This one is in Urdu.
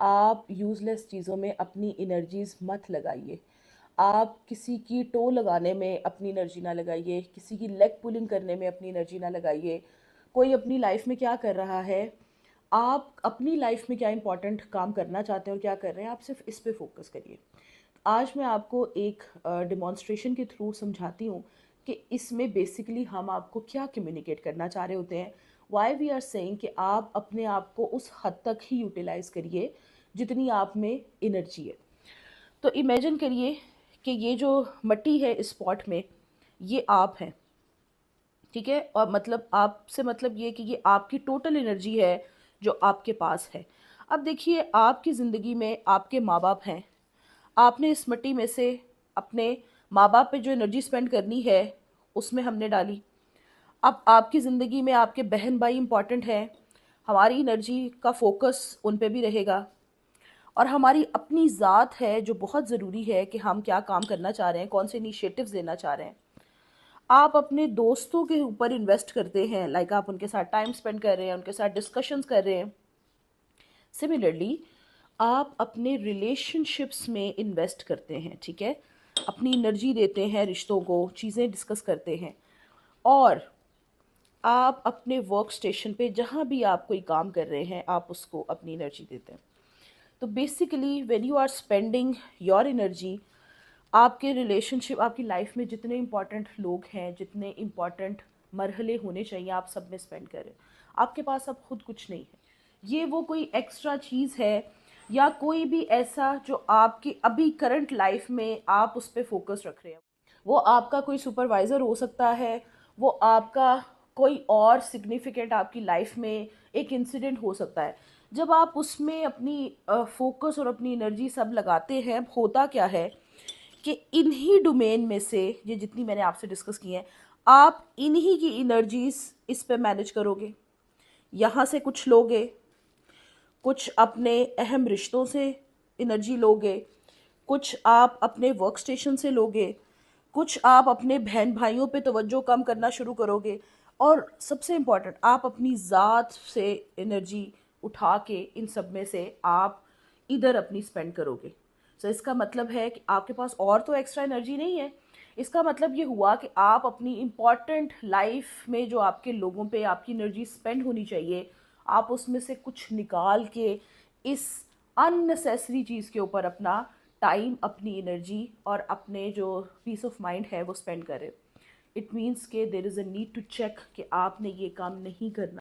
آپ یوز لیس چیزوں میں اپنی انرجیز مت لگائیے. آپ کسی کی ٹو لگانے میں اپنی انرجی نہ لگائیے، کسی کی لیگ پولنگ کرنے میں اپنی انرجی نہ لگائیے. کوئی اپنی لائف میں کیا کر رہا ہے، آپ اپنی لائف میں کیا امپورٹنٹ کام کرنا چاہتے ہیں اور کیا کر رہے ہیں، آپ صرف اس پہ فوکس کریے. آج میں آپ کو ایک ڈیمانسٹریشن کے تھرو سمجھاتی ہوں کہ اس میں بیسیکلی ہم آپ کو کیا کمیونیکیٹ کرنا چاہ رہے ہوتے ہیں. وائی وی آر سیئنگ کہ آپ اپنے آپ کو اس حد تک ہی یوٹیلائز کریے جتنی آپ میں انرجی ہے. تو امیجن کریے کہ یہ جو مٹی ہے اس پاٹ میں، یہ آپ ہیں، ٹھیک ہے. اور مطلب آپ سے مطلب یہ کہ یہ آپ کی ٹوٹل انرجی ہے جو آپ کے پاس ہے. اب دیکھیے، آپ کی زندگی میں آپ کے ماں باپ ہیں. آپ نے اس مٹی میں سے اپنے ماں باپ پہ جو انرجی سپینڈ کرنی ہے اس میں ہم نے ڈالی. اب آپ کی زندگی میں آپ کے بہن بھائی امپورٹنٹ ہیں، ہماری انرجی کا فوکس ان پہ بھی رہے گا. اور ہماری اپنی ذات ہے جو بہت ضروری ہے کہ ہم کیا کام کرنا چاہ رہے ہیں، کون سے انیشیٹوز لینا چاہ رہے ہیں. آپ اپنے دوستوں کے اوپر انویسٹ کرتے ہیں، لائک آپ ان کے ساتھ ٹائم سپینڈ کر رہے ہیں، ان کے ساتھ ڈسکشنز کر رہے ہیں. سملرلی آپ اپنے ریلیشن شپس میں انویسٹ کرتے ہیں، ٹھیک ہے، اپنی انرجی دیتے ہیں رشتوں کو، چیزیں ڈسکس کرتے ہیں. اور آپ اپنے ورک سٹیشن پہ جہاں بھی آپ کوئی کام کر رہے ہیں آپ اس کو اپنی انرجی دیتے ہیں. تو basically when you are spending your energy, آپ کے ریلیشن شپ، آپ کی لائف میں جتنے امپورٹنٹ لوگ ہیں، جتنے امپورٹنٹ مرحلے ہونے چاہیے، آپ سب میں اسپینڈ کریں. آپ کے پاس اب خود کچھ نہیں ہے. یہ وہ کوئی ایکسٹرا چیز ہے یا کوئی بھی ایسا جو آپ کی ابھی کرنٹ لائف میں آپ اس پہ فوکس رکھ رہے ہیں. وہ آپ کا کوئی سپروائزر ہو سکتا ہے، وہ آپ کا کوئی اور سگنیفیکنٹ آپ کی لائف میں ایک انسیڈنٹ ہو سکتا ہے. جب آپ اس میں اپنی فوکس اور اپنی انرجی سب لگاتے ہیں، ہوتا کیا ہے کہ انہی ڈومین میں سے یہ جتنی میں نے آپ سے ڈسکس کی ہیں، آپ انہی کی انرجیز اس پہ مینج کرو گے. یہاں سے کچھ لوگے، کچھ اپنے اہم رشتوں سے انرجی لوگے، کچھ آپ اپنے ورک سٹیشن سے لوگے، کچھ آپ اپنے بہن بھائیوں پہ توجہ کم کرنا شروع کرو گے. اور سب سے امپورٹنٹ، آپ اپنی ذات سے انرجی اٹھا کے ان سب میں سے آپ ادھر اپنی سپینڈ کرو گے. سو اس کا مطلب ہے کہ آپ کے پاس اور تو ایکسٹرا انرجی نہیں ہے. اس کا مطلب یہ ہوا کہ آپ اپنی امپورٹنٹ لائف میں جو آپ کے لوگوں پہ آپ کی انرجی سپینڈ ہونی چاہیے، آپ اس میں سے کچھ نکال کے اس ان نیسیسری چیز کے اوپر اپنا ٹائم، اپنی انرجی اور اپنے جو پیس آف مائنڈ ہے وہ سپینڈ کرے. اٹ مینس کہ دیر از اے نیڈ ٹو چیک کہ آپ نے یہ کام نہیں کرنا.